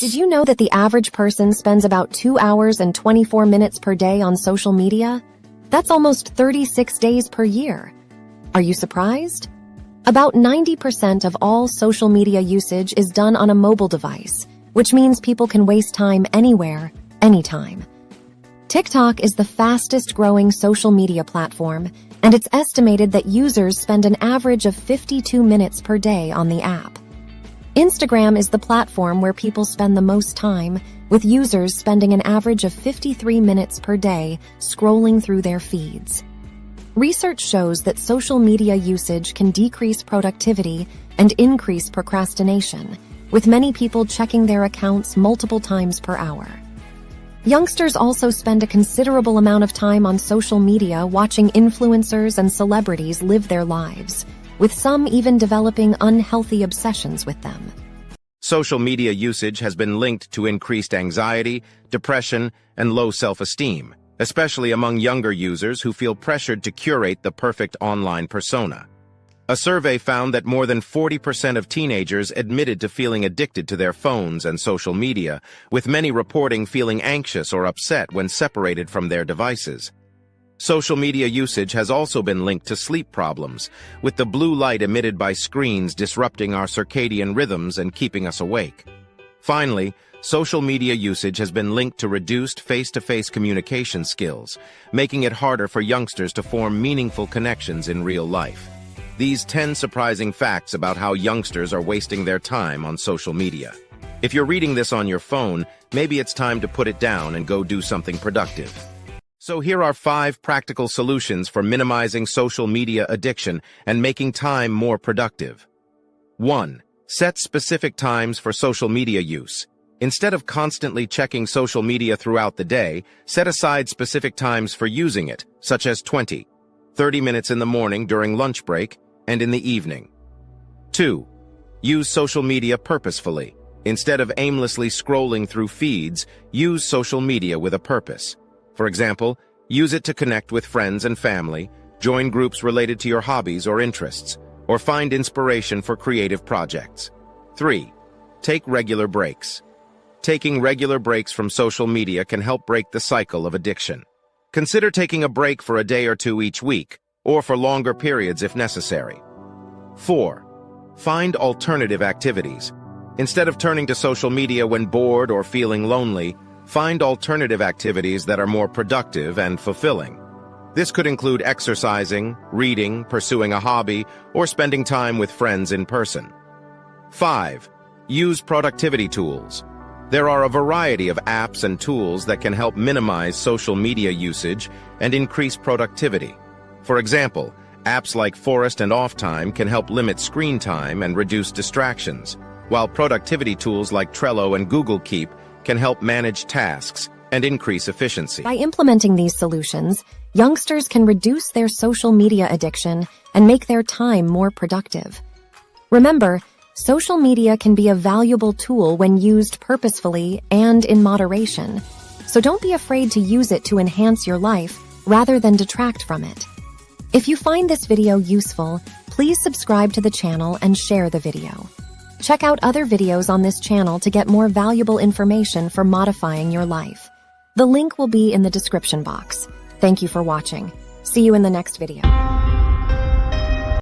Did you know that the average person spends about 2 hours and 24 minutes per day on social media? That's almost 36 days per year. Are you surprised? About 90% of all social media usage is done on a mobile device, which means people can waste time anywhere, anytime. TikTok is the fastest growing social media platform, and it's estimated that users spend an average of 52 minutes per day on the app. Instagram is the platform where people spend the most time, with users spending an average of 53 minutes per day scrolling through their feeds. Research shows that social media usage can decrease productivity and increase procrastination, with many people checking their accounts multiple times per hour. Youngsters also spend a considerable amount of time on social media watching influencers and celebrities live their lives, with some even developing unhealthy obsessions with them. Social media usage has been linked to increased anxiety, depression, and low self-esteem, especially among younger users who feel pressured to curate the perfect online persona. A survey found that more than 40% of teenagers admitted to feeling addicted to their phones and social media, with many reporting feeling anxious or upset when separated from their devices. Social media usage has also been linked to sleep problems, with the blue light emitted by screens disrupting our circadian rhythms and keeping us awake. Finally, social media usage has been linked to reduced face-to-face communication skills, making it harder for youngsters to form meaningful connections in real life. These 10 surprising facts about how youngsters are wasting their time on social media. If you're reading this on your phone, maybe it's time to put it down and go do something productive. So here are 5 practical solutions for minimizing social media addiction and making time more productive. 1. Set specific times for social media use. Instead of constantly checking social media throughout the day, set aside specific times for using it, such as 20, 30 minutes in the morning during lunch break, and in the evening. 2. Use social media purposefully. Instead of aimlessly scrolling through feeds, use social media with a purpose. For example, use it to connect with friends and family, join groups related to your hobbies or interests, or find inspiration for creative projects. 3. Take regular breaks. Taking regular breaks from social media can help break the cycle of addiction. Consider taking a break for a day or two each week, or for longer periods if necessary. 4. Find alternative activities. Instead of turning to social media when bored or feeling lonely, find alternative activities that are more productive and fulfilling. This could include exercising, reading, pursuing a hobby, or spending time with friends in person. 5. Use productivity tools. There are a variety of apps and tools that can help minimize social media usage and increase productivity. For example, apps like Forest and OffTime can help limit screen time and reduce distractions, while productivity tools like Trello and Google Keep can help manage tasks and increase efficiency. By implementing these solutions, youngsters can reduce their social media addiction and make their time more productive. Remember, social media can be a valuable tool when used purposefully and in moderation, so don't be afraid to use it to enhance your life rather than detract from it. If you find this video useful, please subscribe to the channel and share the video. Check out other videos on this channel to get more valuable information for modifying your life. The link will be in the description box. Thank you for watching. See you in the next video.